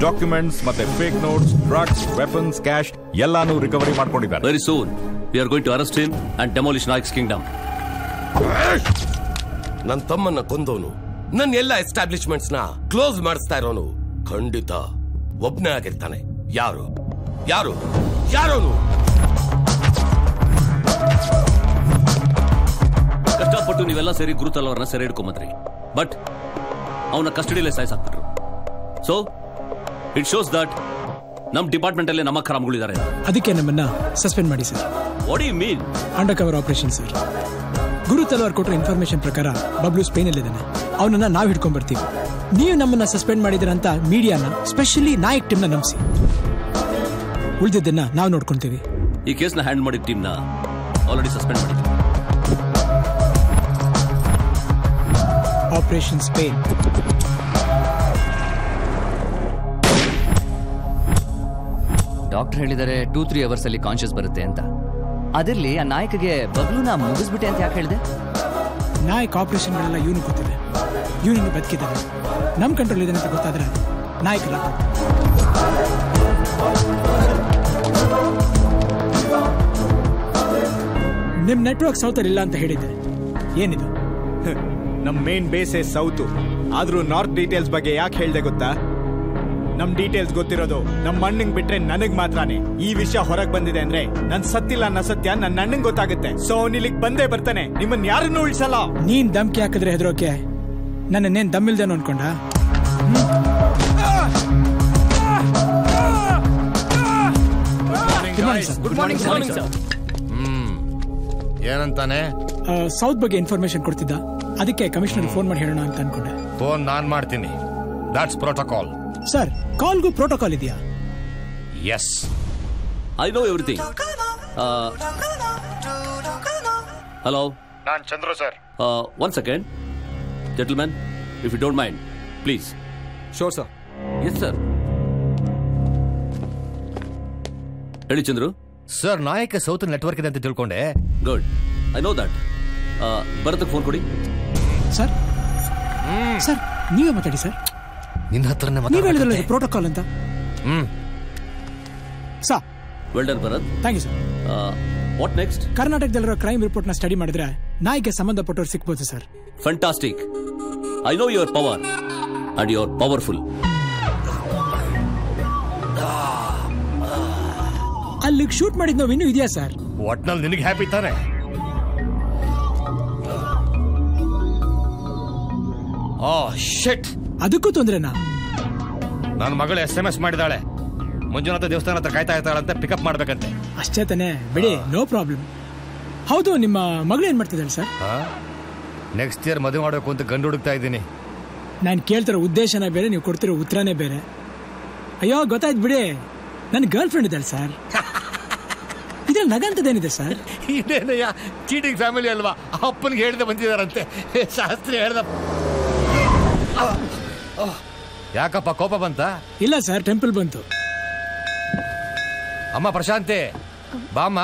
Documents ಮತ್ತೆ fake notes, drugs, weapons, cash ಎಲ್ಲಾನು recovery ಮಾಡ್ಕೊಂಡಿದ್ದಾರೆ. Very soon we are going to arrest him and demolish Nayak's kingdom. ನನ್ನ ತಮ್ಮನ್ನ ಕೊಂದವನು, ನನ್ನ ಎಲ್ಲ ಎಸ್ಟಾಬ್ಲಿಷ್ಮೆಂಟ್ಸ್ ನ ಕ್ಲೋಸ್ ಮಾಡಿಸ್ತಾ ಇರೋನು ಖಂಡಿತ ಒಬ್ನೇ ಆಗಿರ್ತಾನೆ. ಯಾರು ಯಾರು ಯಾರೋನು? ಕಷ್ಟಪಟ್ಟು ನೀವೆಲ್ಲ ಸೇರಿ ಗುರುತಲ್ ಅವ್ರನ್ನ ಸೆರೆ ಹಿಡ್ಕೊಂಬಂದ್ರಿ, ಬಟ್ ಅವನ ಕಸ್ಟಡಿಯಲ್ಲೇ ಸಾಯಿಸಾಕ್ಬಿಟ್ರು. ಸೊ ಇಟ್ ಶೋಸ್ ದಟ್ ನಮ್ ಡಿಪಾರ್ಟ್ಮೆಂಟ್ ಅಲ್ಲೇ ನಮ್ಮ ಕ್ರಮಗಳಿದ್ದಾರೆ. ಅದಕ್ಕೆ ನಮ್ಮನ್ನ ಸಸ್ಪೆಂಡ್ ಮಾಡಿ sir. What you mean? Undercover operation sir. ಗುರು ತಲವಾರ್ ಕೊಟ್ಟರೆ ಇನ್ಫಾರ್ಮೇಶನ್ ಪ್ರಕಾರ ಬಬ್ಲು ಸ್ಪೇನ್ ಅಲ್ಲಿದ್ದಾನೆ. ಅವನನ್ನ ನಾವು ಹಿಡ್ಕೊಂಡ್ ಬರ್ತೀವಿ. ನೀವು ನಮ್ಮನ್ನ ಸಸ್ಪೆಂಡ್ ಮಾಡಿದಿರಂತ ಮೀಡಿಯಾನ, ಸ್ಪೆಷಲಿ ನಾಯಕ್ ಟೀಮ್ನ ನಂಬಿಸಿ. ಉಳಿದಿದ್ದನ್ನ ನಾವು ನೋಡ್ಕೊಂತೀವಿ. ಈ ಕೇಸ್ನ ಹ್ಯಾಂಡ್ ಮಾಡಿದ ಟೀಮ್ನ ಆಲ್ರೆಡಿ ಸಸ್ಪೆಂಡ್ ಮಾಡಿದ್ವಿ. Operation Spain. ಡಾಕ್ಟರ್ ಹೇಳಿದರೆ 2-3 ಅವರ್ಸ್ ಅಲ್ಲಿ ಕಾನ್ಶಿಯಸ್ ಬರುತ್ತೆ ಅಂತ. ಅದಿರ್ಲಿ, ಆ ನಾಯಕಗೆ ಬಬ್ಲುನ ಮುಗಿಸ್ಬಿಟ್ಟೆ ಅಂತ ಯಾಕೆ ಹೇಳಿದೆ? ನಾಯಕ್ ಆಪರೇಷನ್ಗಳೆಲ್ಲ ಇವನು ಗೊತ್ತಿದೆ. ಇವನನ್ನು ಬದುಕಿದ್ದಾನೆ. ನಮ್ಮ ಕಂಟ್ರೋಲ್ ಇದೆ ಅಂತ ಗೊತ್ತಾದ್ರೆ ನಾಯಕರ ನಿಮ್ ನೆಟ್ವರ್ಕ್ ಸೌತರ್ ಇಲ್ಲ ಅಂತ ಹೇಳಿದ್ದೆ. ಏನಿದು? ನಮ್ ಮೇನ್ ಬೇಸೇ ಸೌತು. ಆದ್ರೂ ನಾರ್ತ್ ಡೀಟೇಲ್ಸ್ ಬಗ್ಗೆ ಯಾಕೆ ಹೇಳ್ದೆ ಗೊತ್ತಾ? ನಮ್ ಡೀಟೇಲ್ಸ್ ಗೊತ್ತಿರೋದು ನಮ್ಮ ಅಣ್ಣಂಗ್ ಬಿಟ್ರೆ ನನಗ್ ಮಾತ್ರನೇ. ಈ ವಿಷಯ ಹೊರಗ್ ಬಂದಿದೆ ಅಂದ್ರೆ ನನ್ ಸತ್ತಿಲ್ಲ ಅನ್ನೋ ಸತ್ಯ ನನ್ನ ಅಣ್ಣಂಗ್ ಗೊತ್ತಾಗುತ್ತೆ. ಸೊ ಅವ್ನು ಇಲ್ಲಿಗೆ ಬಂದೇ ಬರ್ತಾನೆ. ನಿಮ್ಮನ್ನ ಯಾರನ್ನೂ ಉಳಿಸಲ್ಲ. ನೀನ್ ಧಮ್ಕಿ ಹಾಕಿದ್ರೆ ಹೆದರೋಕೆ ನನ್ನೇನ್ ದಮ್ಮಿಲ್ದೇನೋ ಅನ್ಕೊಂಡ? Good morning sir. ಏನಂತಾನೆ? ಸೌತ್ ಬಗ್ಗೆ ಇನ್ಫಾರ್ಮೇಶನ್ ಕೊಡ್ತಿದ್ದ. ಅದಕ್ಕೆ ಕಮಿಷನರ್ ಫೋನ್ ಮಾಡಿ ಹೇಳೋಣ ಅಂತ ಅನ್ಕೊಂಡೆ. ಫೋನ್ ನಾನ್ ಮಾಡ್ತೀನಿ. That's protocol. ಸರ್, ಕಾಲ್ಗೂ ಪ್ರೋಟೋಕಾಲ್ ಇದೆಯಾ? Yes, I know everything. Hello, ನಾನ್ Chandru sir. One second gentleman, if you don't mind please. Sure sir. Yes sir. ಹೇಳಿ Chandru. Sir, Nayak south network ಇದೆ ಅಂತ ತಿಳ್ಕೊಂಡೆ. Good, I know that. ಭರತ್ಗೆ ಫೋನ್ ಕೊಡಿ. ಸರ್ ಸರ್, ನೀವೇ ಮಾತಾಡಿ ಸರ್. ನಿನ್ನ ಹತ್ರನೇ ನೀವ್ ಹೇಳಿದ್ರಲ್ಲ ಪ್ರೋಟೋಕಾಲ್ ಅಂತ. So well done Bharat. Thank you sir. What next? ಕರ್ನಾಟಕದಲ್ಲಿರೋ ಕ್ರೈಮ್ ರಿಪೋರ್ಟ್ ನ ಸ್ಟಡಿ ಮಾಡಿದ್ರೆ ನಾಯಿಗೆ ಸಂಬಂಧಪಟ್ಟವ್ರು ಸಿಕ್ಬೋದು sir. Fantastic. I know your power and your powerful. ಅಲ್ಲಿಗೆ ಶೂಟ್ ಮಾಡಿದ್ ನಾವು ಇನ್ನೂ ಇದೆಯಾ ಸರ್? ಒಟ್ನಲ್ಲಿ ನಿನಗೆ ಹ್ಯಾಪಿ ತಾನೆ? ಶಿಟ್, ಅದಕ್ಕೂ ತೊಂದ್ರೆನಾ? ನನ್ನ ಮಗಳು SMS ಮಾಡಿದಾಳೆ. ಮಂಜುನಾಥ ದೇವಸ್ಥಾನ ಹತ್ರ ಕಾಯ್ತಾ ಇರ್ತಾಳಂತೆ, ಪಿಕಪ್ ಮಾಡ್ಬೇಕಂತೆ. ಅಷ್ಟೇ ತಾನೆ, ಬಿಡಿ, ನೋ ಪ್ರಾಬ್ಲಮ್. ಹೌದು, ನಿಮ್ಮ ಮಗಳು ಏನ್ ಮಾಡ್ತಿದ್ದಾಳೆ ಸರ್? ನೆಕ್ಸ್ಟ್ ಇಯರ್ ಮದುವೆ ಮಾಡಬೇಕು ಅಂತ ಗಂಡು ಹುಡುಕ್ತಾ ಇದ್ದೀನಿ. ನಾನು ಕೇಳ್ತಿರೋ ಉದ್ದೇಶನ ಬೇರೆ, ನೀವು ಕೊಡ್ತಿರೋ ಉತ್ತರನೇ ಬೇರೆ. ಅಯ್ಯೋ, ಗೊತ್ತಾಯ್ತು ಬಿಡಿ, ನನ್ನ ಗರ್ಲ್ ಫ್ರೆಂಡ್ ಇದ್ದಾಳೆ ಸರ್. ಇದ್ರಲ್ಲಿ ನಗಂತದೇನಿದೆ ಸರ್? ಇದೇನಯ್ಯ, ಚೀಟಿಂಗ್ ಫ್ಯಾಮಿಲಿ ಅಲ್ವಾ? ಅಪ್ಪನಿಗೆ ಹೇಳ್ದೆ ಬಂದಿದಾರಂತೆ, ಶಾಸ್ತ್ರಿ ಹೇಳ್ದ. ಯಾಕಪ್ಪ, ಕೋಪ ಬಂತ? ಇಲ್ಲ ಸರ್, ಟೆಂಪಲ್ ಬಂತು. ಅಮ್ಮ ಪ್ರಶಾಂತಿ, ಬಾಮ್ಮ.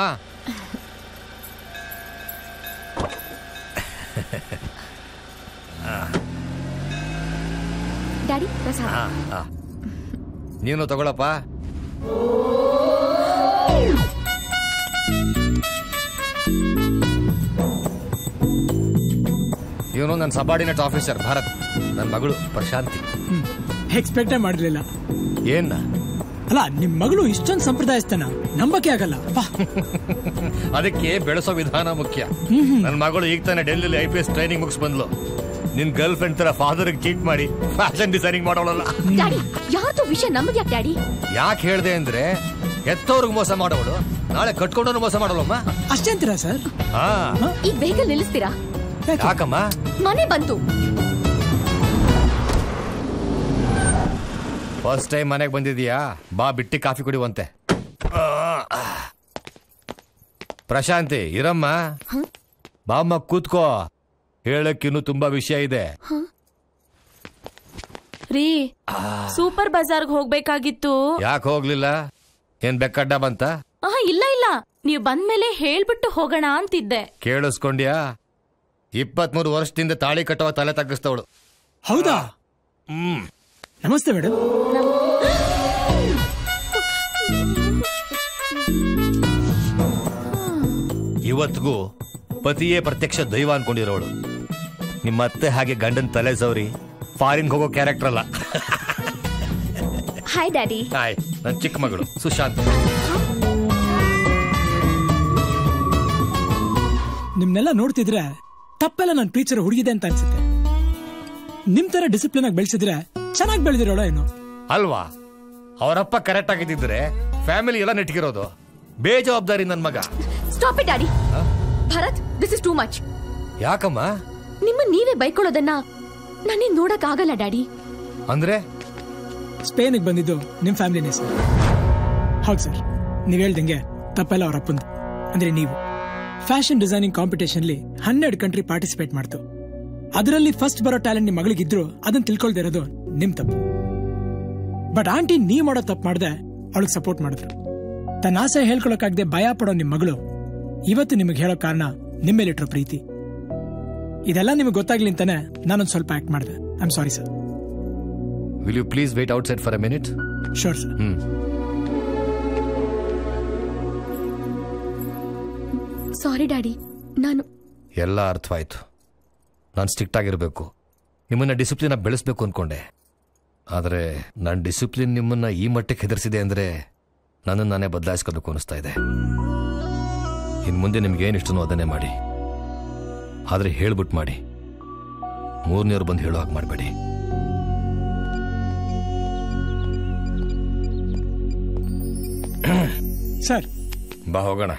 ಡ್ಯಾಡಿ ಪ್ರಸಾದ. ನೀನು ತಗೊಳಪ್ಪ. ಇವನು ನನ್ನ ಸಬಾರ್ಡಿನೇಟ್ ಆಫೀಸರ್ ಭಾರತ್, ನನ್ನ ಮಗಳು ಪ್ರಶಾಂತಿ. ಎಕ್ಸ್ಪೆಕ್ಟೇ ಮಾಡಲಿಲ್ಲ. ಏನ ಅಲ್ಲ, ನಿಮ್ ಮಗಳು ಇಷ್ಟೊಂದು ಸಂಪ್ರದಾಯಸ್ಥನ ನಂಬಕ್ಕೆ ಆಗಲ್ಲ. ಅದಕ್ಕೆ ಬೆಳೆಸೋ ವಿಧಾನ ಮುಖ್ಯ. ನನ್ನ ಮಗಳು ಈಗ ತಾನೆ ಡೆಲ್ಲಿಲಿ IPS ಟ್ರೈನಿಂಗ್ ಮುಗಿಸ್ ಬಂದ್ಲು. ನಿನ್ ಗರ್ಲ್ ಫ್ರೆಂಡ್ ತರ ಫಾದರ್ ಚೀಟ್ ಮಾಡಿ ಫ್ಯಾಷನ್ ಡಿಸೈನಿಂಗ್ ಮಾಡೋಳಲ್ಲ. ಯಾರ್ದು ವಿಷಯ ನಮ್ಗೆ ಯಾಕೆ ಡ್ಯಾಡಿ? ಯಾಕೆ ಹೇಳ್ದೆ ಅಂದ್ರೆ, ಎತ್ತವ್ರಿಗೆ ಮೋಸ ಮಾಡೋಳು ನಾಳೆ ಕಟ್ಕೊಂಡವ್ರು ಮೋಸ ಮಾಡೋಳಮ್ಮ. ಅಷ್ಟೇ ಅಂತೀರಾ ಸರ್? ಈ ವೆಹಿಕಲ್ ನಿಲ್ಲಿಸ್ತೀರಾ? ಯಾಕಮ್ಮ? ಮನೆ ಬಂತು. ಫಸ್ಟ್ ಟೈಮ್ ಮನೆಗೆ ಬಂದಿದೀಯಾ? ಬಾ, ಬಿಟ್ಟಿ ಕಾಫಿ ಕುಡಿಯುವಂತೆ. ಪ್ರಶಾಂತಿ, ಇರಮ್ಮ. ಬಾಮ್ಮ, ಕೂತ್ಕೋ. ಹೇಳಕ್ಕಿನ್ನು ತುಂಬಾ ವಿಷಯ ಇದೆ. ರೀ, ಸೂಪರ್ ಬಜಾರ್ಗೆ ಹೋಗ್ಬೇಕಾಗಿತ್ತು. ಯಾಕೆ ಹೋಗ್ಲಿಲ್ಲ? ಏನ್ ಬೆಕ್ಕಡ್ಡ ಬಂತ? ಇಲ್ಲ ಇಲ್ಲ, ನೀವು ಬಂದ್ಮೇಲೆ ಹೇಳ್ಬಿಟ್ಟು ಹೋಗೋಣ ಅಂತಿದ್ದೆ. ಕೇಳಿಸ್ಕೊಂಡ್ಯಾ? 23 ವರ್ಷದಿಂದ ತಾಳಿ ಕಟ್ಟುವ ತಲೆ ತಗ್ಗಿಸ್ತವಳು. ಹೌದಾ? ನಮಸ್ತೆ ಮೇಡಮ್. ಇವತ್ತಿಗೂ ಪತಿಯೇ ಪ್ರತ್ಯಕ್ಷ ದೈವ ಅನ್ಕೊಂಡಿರೋಳು. ನಿಮ್ಮತ್ತೆ ಹಾಗೆ ಗಂಡನ್ ತಲೆ ಸೌರಿ ಫಾರಿನ್ ಹೋಗೋ ಕ್ಯಾರೆಕ್ಟರ್ ಅಲ್ಲ. Hi daddy. ಹಾಯ್, ನನ್ನ ಚಿಕ್ಕ ಮಗಳು ಸುಶಾಂತ್. ನಿಮ್ನೆಲ್ಲ ನೋಡ್ತಿದ್ರೆ ತಪ್ಪೆಲ್ಲ ನನ್ನ ಟೀಚರ್ ಹುಡುಗಿದೆ ಅಂತ ಅನ್ಸುತ್ತೆ. ನಿಮ್ ತರ ಡಿಸಿಪ್ಲಿನ್ ಆಗಿ ಬೆಳೆಸಿದ್ರೆ ಚೆನ್ನಾಗಿ ಬೆಳೆದಿರೋಳ ಏನು ಅಲ್ವಾ? ಅವರಪ್ಪ ಕರೆಕ್ಟ್ ಆಗಿದ್ದಿದ್ರೆ ಫ್ಯಾಮಿಲಿ ಎಲ್ಲ ನೆಟ್ಗಿರೋದು. ಬೇಜವಾಬ್ದಾರಿ ನನ್ ಮಗ. Stop it daddy. Bharat, this is too much. ಯಾಕಮ್ಮ? ನಿಮ್ಮ ನೀವೇ ಬೈಕೊಳ್ಳೋದನ್ನ ನನಗೆ ನೋಡಕ್ ಆಗಲ್ಲ ಡ್ಯಾಡಿ. ಅಂದ್ರೆ ಸ್ಪೇನ್ಗೆ ಬಂದಿದ್ದು ನಿಮ್ ಫ್ಯಾಮಿಲಿನೇ ಸರ್. ಹೌದು ಸರ್, ನೀವ್ ಹೇಳ್ದಂಗೆ ತಪ್ಪೆಲ್ಲ ಅವ್ರ ಅಪ್ಪಂದು. ಅಂದ್ರೆ ನೀವು ಫ್ಯಾಷನ್ ಡಿಸೈನಿಂಗ್ ಕಾಂಪಿಟೇಷನ್ಲಿ 12 ಕಂಟ್ರಿ ಪಾರ್ಟಿಸಿಪೇಟ್ ಮಾಡ್ತು. ಅದರಲ್ಲಿ ಫಸ್ಟ್ ಬರೋ ಟ್ಯಾಲೆಂಟ್ ನಿಮ್ ಮಗಳಿಗಿದ್ರು ಅದನ್ನ ತಿಳ್ಕೊಳ್ದೇ ಇರೋದು ನಿಮ್ ತಪ್ಪು. ಬಟ್ ಆಂಟಿ ನೀವ್ ಮಾಡೋ ತಪ್ಪು ಮಾಡ್ದೆ ಅವಳಿಗೆ ಸಪೋರ್ಟ್ ಮಾಡಿದ್ರು. ತನ್ನ ಆಸೆ ಹೇಳ್ಕೊಳಕ್ಕಾಗದೆ ಭಯ ಪಡೋ ನಿಮ್ ಮಗಳು ಇವತ್ತು ನಿಮಗೆ ಹೇಳೋ ಕಾರಣ ನಿಮ್ ಮೇಲಿಟ್ರೋ ಪ್ರೀತಿ. ಇದೆಲ್ಲ ನಿಮಗೆ ಗೊತ್ತಾಗ್ಲಿ ಅಂತಾನೆ ನಾನೊಂದು ಸ್ವಲ್ಪ ಆಕ್ಟ್ ಮಾಡಿದೆ. I am sorry sir. Will you please wait outside for a minute? Sure sir. Sorry daddy. ನಾನು ಎಲ್ಲ ಅರ್ಥವಾಯ್ತು. ನಾನು ಸ್ಟ್ರಿಕ್ಟ್ ಆಗಿರ್ಬೇಕು, ನಿಮ್ಮನ್ನ ಡಿಸಿಪ್ಲಿನ್ ಬೆಳೆಸ್ಬೇಕು ಅನ್ಕೊಂಡೆ. ಆದರೆ ನನ್ನ ಡಿಸಿಪ್ಲಿನ್ ನಿಮ್ಮನ್ನ ಈ ಮಟ್ಟಕ್ಕೆ ಹೆದರ್ಸಿದೆ ಅಂದ್ರೆ ನನ್ನನ್ನು ನಾನೇ ಬದಲಾಯಿಸ್ಕೋಬೇಕು ಅನಿಸ್ತಾ ಇದೆ. ಇನ್ನು ಮುಂದೆ ನಿಮ್ಗೇನಿಷ್ಟನೋ ಅದನ್ನೇ ಮಾಡಿ. ಆದರೆ ಹೇಳ್ಬಿಟ್ಟು ಮಾಡಿ, ಮೂರನೇವ್ರು ಬಂದು ಹೇಳೋ ಹಾಗೆ ಮಾಡಬೇಡಿ. ಸರ್ ಬಾ ಹೋಗೋಣ.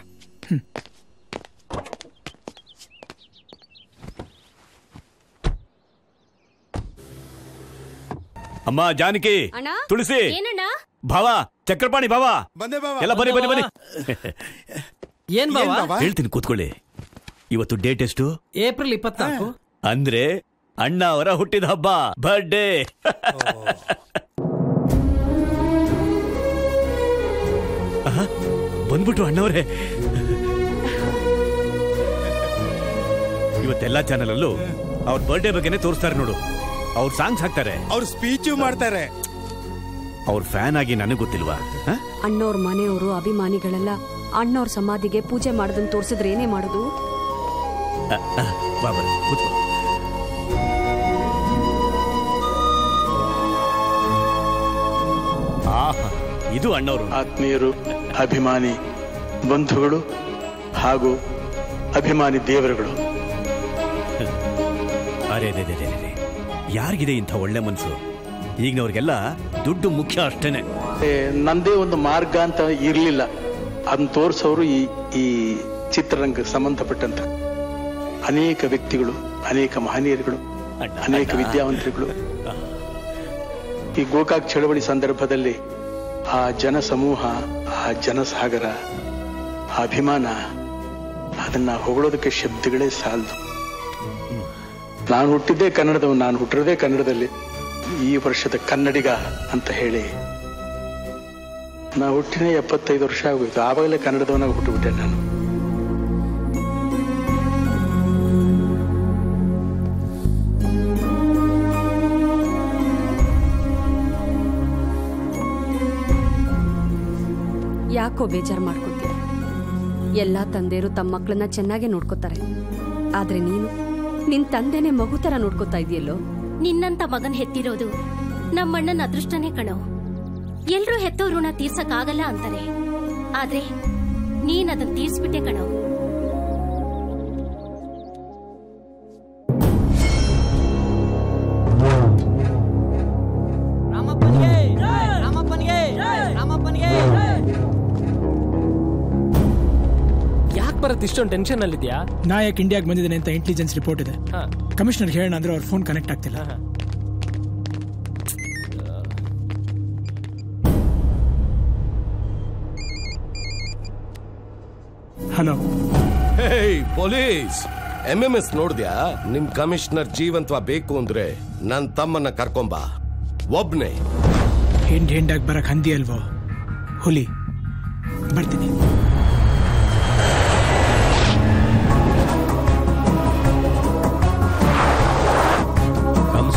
ಅಮ್ಮ ಜಾನಕಿ, ತುಳಸಿ, ಭಾವ, ಚಕ್ರಪಾಣಿ ಭಾವ, ಎಲ್ಲ ಬನ್ನಿ ಬನ್ನಿ ಬನ್ನಿ. ಏನ್ ಭಾವ? ಹೇಳ್ತೀನಿ ಕೂತ್ಕೊಳ್ಳಿ. ಇವತ್ತು ಡೇಟ್ ಎಷ್ಟು? ಏಪ್ರಿಲ್ 24. ಅಂದ್ರೆ ಅಣ್ಣ ಅವರ ಹುಟ್ಟಿದ ಹಬ್ಬ, ಬರ್ಡೇ. ಬಂದ್ಬಿಟ್ರು ಅಣ್ಣವರೇ. ಇವತ್ತೆಲ್ಲಾ ಚಾನೆಲ್ ಅಲ್ಲೂ ಅವ್ರ ಬರ್ಡೇ ಬಗ್ಗೆನೆ ತೋರಿಸ್ತಾರೆ ನೋಡು. ಅವ್ರ ಸಾಂಗ್ಸ್ ಹಾಕ್ತಾರೆ, ಅವ್ರ ಸ್ಪೀಚು ಮಾಡ್ತಾರೆ. ಅವ್ರ ಫ್ಯಾನ್ ಆಗಿ ನನಗೆ ಗೊತ್ತಿಲ್ವಾ? ಅಣ್ಣವ್ರ ಮನೆಯವರು ಅಭಿಮಾನಿಗಳೆಲ್ಲ ಅಣ್ಣವ್ರ ಸಮಾಧಿಗೆ ಪೂಜೆ ಮಾಡೋದನ್ನ ತೋರಿಸಿದ್ರೆ ಏನೇ ಮಾಡೋದು? ಬಾಬಾ ಕೂತ್ಕೋ. ಇದು ಅಣ್ಣವರು. ಆತ್ಮೀಯರು, ಅಭಿಮಾನಿ ಬಂಧುಗಳು ಹಾಗೂ ಅಭಿಮಾನಿ ದೇವರುಗಳು. ಅರೆ ಯಾರಿಗಿದೆ ಇಂಥ ಒಳ್ಳೆ ಮನಸ್ಸು? ಈಗಿನವ್ರಿಗೆಲ್ಲ ದುಡ್ಡು ಮುಖ್ಯ ಅಷ್ಟೇನೆ. ನಂದೇ ಒಂದು ಮಾರ್ಗ ಅಂತ ಇರ್ಲಿಲ್ಲ, ಅದನ್ನ ತೋರಿಸೋರು ಈ ಚಿತ್ರರಂಗಕ್ಕೆ ಸಂಬಂಧಪಟ್ಟಂತ ಅನೇಕ ವ್ಯಕ್ತಿಗಳು, ಅನೇಕ ಮಹನೀಯರುಗಳು, ಅನೇಕ ವಿದ್ಯಾವಂತರುಗಳು. ಈ ಗೋಕಾಕ್ ಚಳವಳಿ ಸಂದರ್ಭದಲ್ಲಿ ಆ ಜನ ಸಮೂಹ, ಆ ಜನಸಾಗರ, ಆ ಅಭಿಮಾನ, ಅದನ್ನ ಹೊಗಳೋದಕ್ಕೆ ಶಬ್ದಗಳೇ ಸಾಲದು. ನಾನು ಹುಟ್ಟಿದ್ದೇ ಕನ್ನಡದವನು, ನಾನು ಹುಟ್ಟಿರೋದೇ ಕನ್ನಡದಲ್ಲಿ, ಈ ವರ್ಷದ ಕನ್ನಡಿಗ ಅಂತ ಹೇಳಿ ನಾ ಹುಟ್ಟಿನ 75 ವರ್ಷ ಆಗೋಯ್ತು. ಆವಾಗಲೇ ಕನ್ನಡದವನಾಗ ಹುಟ್ಟುಬಿಟ್ಟೆ ನಾನು. ಯಾಕೋ ಬೇಜಾರು ಮಾಡ್ಕೊತೀಯ? ಎಲ್ಲಾ ತಂದೆಯರು ತಮ್ಮ ಮಕ್ಕಳನ್ನ ಚೆನ್ನಾಗೇ ನೋಡ್ಕೋತಾರೆ. ಆದ್ರೆ ನೀನು ನಿನ್ ತಂದೆನೆ ಮಗು ತರ ನೋಡ್ಕೋತಾ ಇದೆಯಲ್ಲೋ. ನಿನ್ನಂತ ಮಗನ್ ಹೆತ್ತಿರೋದು ನಮ್ಮಣ್ಣನ ಅದೃಷ್ಟನೇ ಕಣೋ. ಎಲ್ರೂ ಹೆತ್ತೋ ಋಣ ತೀರ್ಸಕ್ಕಾಗಲ್ಲ ಅಂತಾರೆ, ಆದ್ರೆ ನೀನ್ ಅದನ್ನ ತೀರ್ಸ್ಬಿಟ್ಟೆ ಕಣೋ. ಯಾಕೆ ಬರತ್ ಇಷ್ಟೊಂದು ಟೆನ್ಷನ್ ಅಲ್ಲಿದ್ಯಾ? ನಾಯಕ್ ಇಂಡಿಯಾಗೆ ಬಂದಿದ್ದಾನೆ ಅಂತ ಇಂಟೆಲಿಜೆನ್ಸ್ ರಿಪೋರ್ಟ್ ಇದೆ. ಕಮಿಷನರ್ ಹೇಳೋಣ ಅಂದ್ರೆ ಅವ್ರ ಫೋನ್ ಕನೆಕ್ಟ್ ಆಗ್ತಿಲ್ಲ. Hello police, MMS ನೋಡ್ದ್ಯಾ? ನಿಮ್ ಕಮಿಷನರ್ ಜೀವಂತವ ಬೇಕು ಅಂದ್ರೆ ನನ್ ತಮ್ಮನ್ನ ಕರ್ಕೊಂಬ. ಒಬ್ನೇ ಹಿಂಡಾಗಿ ಬರಕ್ ಹಂದಿ ಅಲ್ವೋ, ಹುಲಿ. ಬರ್ತೀನಿ.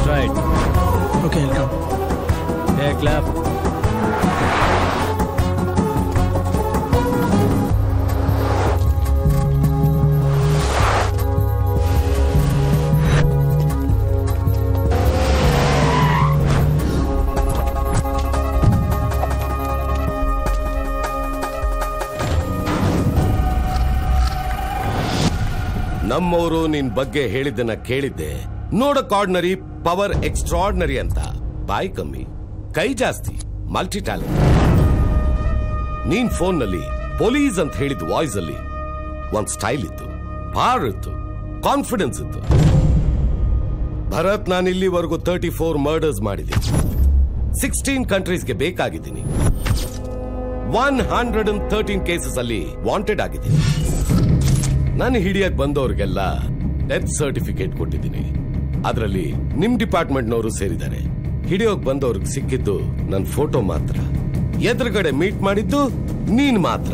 Right. Okay, I'll come. Take left. ನಮ್ಮವರು ನಿನ್ ಬಗ್ಗೆ ಹೇಳಿದ್ದನ್ನ ಕೇಳಿದ್ದೆ. ನೋಡಕ್ ಆರ್ಡಿನರಿ, ಪವರ್ ಎಕ್ಸ್ಟ್ರಾರ್ಡಿನರಿ ಅಂತ. ಬಾಯಿ ಕಮ್ಮಿ, ಕೈ ಜಾಸ್ತಿ, ಮಲ್ಟಿ ಟ್ಯಾಲೆಂಟ್. ನೀನ್ ಫೋನ್ ನಲ್ಲಿ ಪೊಲೀಸ್ ಅಂತ ಹೇಳಿದ ವಾಯ್ಸ್ ಅಲ್ಲಿ ಒಂದ್ ಸ್ಟೈಲ್ ಇತ್ತು, ಪಾರ್ ಇತ್ತು, ಕಾನ್ಫಿಡೆನ್ಸ್ ಇತ್ತು. ಭರತ್, ನಾನು ಇಲ್ಲಿವರೆಗೂ 34 ಮರ್ಡರ್ಸ್ ಮಾಡಿದ್ದೀನಿ. 16 ಕಂಟ್ರೀಸ್ಗೆ ಬೇಕಾಗಿದ್ದೀನಿ. 113 ಕೇಸಸ್ ಅಲ್ಲಿ ವಾಂಟೆಡ್ ಆಗಿದ್ದೀನಿ. ನಾನು ಹಿಡಿಯಕ್ ಬಂದವ್ರಿಗೆಲ್ಲ ಡೆತ್ ಸರ್ಟಿಫಿಕೇಟ್ ಕೊಟ್ಟಿದ್ದೀನಿ. ಅದರಲ್ಲಿ ನಿಮ್ ಡಿಪಾರ್ಟ್ಮೆಂಟ್ನವರು ಸೇರಿದ್ದಾರೆ. ಹಿಡಿಯೋಕ್ ಬಂದವ್ರಿಗೆ ಸಿಕ್ಕಿದ್ದು ನನ್ನ ಫೋಟೋ ಮಾತ್ರ. ಎದುರುಗಡೆ ಮೀಟ್ ಮಾಡಿದ್ದು ನೀನ್ ಮಾತ್ರ.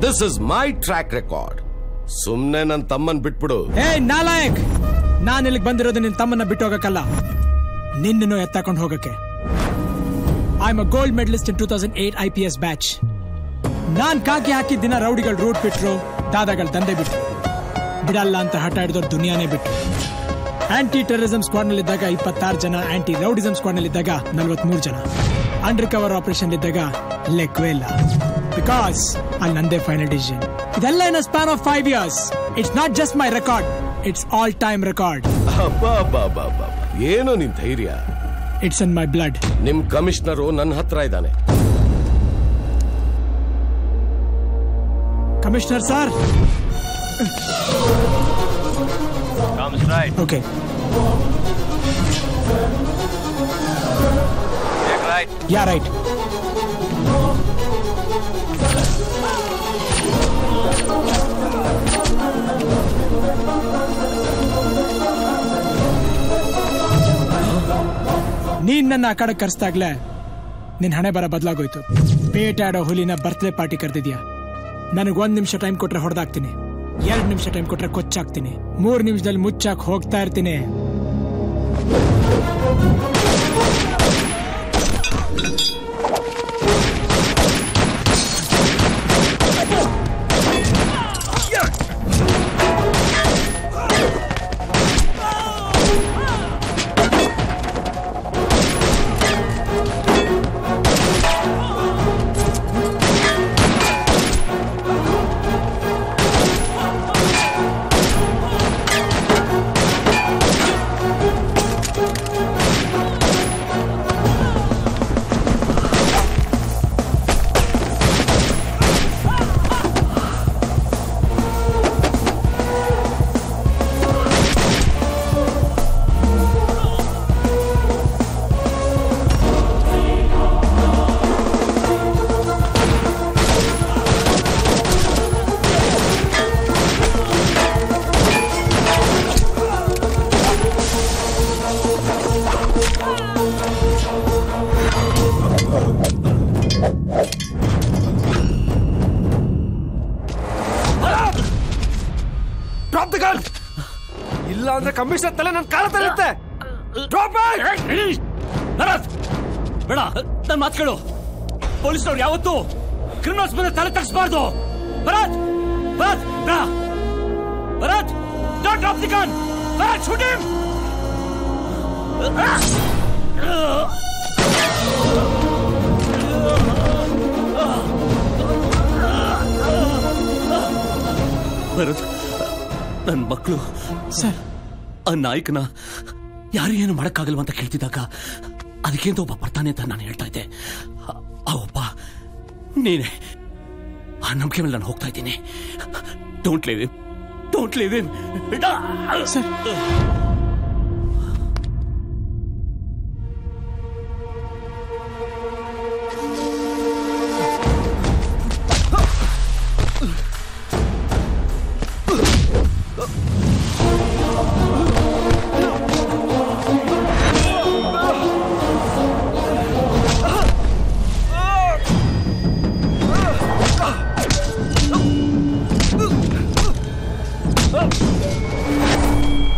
This is my track record. ಸುಮ್ನೆ ನನ್ನ ತಮ್ಮನ್ ಬಿಟ್ಬಿಡು. ಏ ನಾಲಾಯಕ್, ನಾನು ಇಲ್ಲಿಗೆ ಬಂದಿರೋದು ನಿನ್ ತಮ್ಮನ್ನ ಬಿಟ್ಟು ಹೋಗಕ್ಕಲ್ಲ, ನಿನ್ನನ್ನು ಎತ್ತಾಕೊಂಡು ಹೋಗಕ್ಕೆ. I am a gold medallist in 2008 IPS batch. ನಾನ್ ಕಾಕಿ ಹಾಕಿದ ದಿನ ರೌಡಿಗಳು ರೂಟ್ ಬಿಟ್ರು, ದಾದಾಗಳು ದಂಧೆ ಬಿಟ್ರು. ಬಿಡಲ್ಲ ಅಂತ ಹಠ ಹಿಡಿದವ್ರು ದುನಿಯಾನೇ ಬಿಟ್ರು. ಆಂಟಿ ಟೆರರಿಸಂ ಸ್ಕ್ವಾಡ್ ನಲ್ಲಿದ್ದಾಗ 26 ಜನ, ಆಂಟಿ ರೌಡಿಸಂ ಸ್ಕ್ವಾಡ್ ನಲ್ಲಿದ್ದಾಗ 43 ಜನ, ಅಂಡರ್ ಕವರ್ ಆಪರೇಷನ್ ಇದ್ದಾಗ ಲೆಕ್ಕವೇ ಇಲ್ಲ. ಬಿಕಾಸ್ ಅಲ್ಲಿ ನಂದೇ ಫೈನಲ್ ಡಿಸಿಷನ್. ಇದೆಲ್ಲ in span of 5 years. It's not just my record, it's all time record. ಏನೋ ನಿನ್ ಧೈರ್ಯ? It's in my blood. ನಿಮ್ ಕಮಿಷನರು ನನ್ನ ಹತ್ರ ಇದ್ದಾನೆ. Commissioner sir. Okay. Yeah right. ನೀನ್ ನನ್ನ ಆ ಕಡೆ ಕರ್ಸ್ದಾಗ್ಲೇ ನಿನ್ ಹಣೆ ಬರ ಬದಲಾಗೋಯ್ತು. ಬೇಟಾಡೋ ಹುಲಿನ ಬರ್ತ್ಡೇ ಪಾರ್ಟಿ ಕರೆದಿದ್ಯಾ. ನನಗೆ 1 ನಿಮಿಷ ಟೈಮ್ ಕೊಟ್ರೆ ಹೊಡೆದಾಕ್ತೀನಿ, 2 ನಿಮಿಷ ಟೈಮ್ ಕೊಟ್ರೆ ಕೊಚ್ಚಾಕ್ತೀನಿ, 3 ನಿಮಿಷದಲ್ಲಿ ಮುಚ್ಚಾಕ್ ಹೋಗ್ತಾ ಇರ್ತೀನಿ. ಇಲ್ಲ ಅಂದ್ರೆ ಕಮಿಷನರ್ ತಲೆ ನನ್ನ ಕಾಲ ತಲೆಯುತ್ತೆ. ಬೇಡ, ನನ್ನ ಮಾತು ಕೇಳು. ಪೊಲೀಸ್ನವ್ರು ಯಾವತ್ತೂ ಕ್ರಿಮಿನಲ್ಸ್ ಮೇಲೆ ತಲೆ ತಗ್ಸ್ಬಾರ್ದು. Bharat, Bharat, Bharat, don't drop the gun. Bharat, shoot him. Bharat, ನನ್ನ ಮಕ್ಕಳು ಸರ್ ಆ ನಾಯಕನ ಯಾರು ಏನು ಮಾಡಕ್ಕಾಗಲ್ವ ಅಂತ ಕೇಳ್ತಿದ್ದಾಗ ಅದಕ್ಕಿಂತ ಒಬ್ಬ ಬರ್ತಾನೆ ಅಂತ ನಾನು ಹೇಳ್ತಾ ಇದ್ದೆ. ಆ ಒಬ್ಬ ನೀನೆ. ಆ ನಂಬಿಕೆ ಮೇಲೆ ನಾನು ಹೋಗ್ತಾ ಇದ್ದೀನಿ. Don't leave him, don't leave him. Sir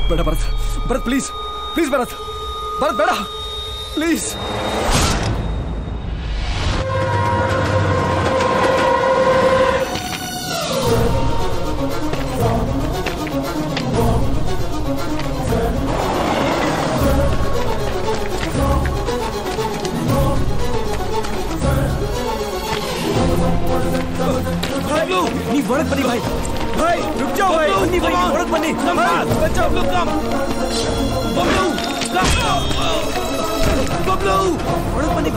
ಬೇಡ ಭರತ್, ಭರತ್ ಪ್ಲೀಸ್, ಪ್ಲೀಸ್ ಭರತ್, ಭರತ್ ಬೇಡ ಪ್ಲೀಸ್. ನೀವ್ ಒಳಗ್ ಬನ್ನಿ ಬಾಯ್. भाई रुक जाओ भाई बन्नी भाई औरत बन्नी बचाओ लोग कम बबलू बबलू औरत बन्नी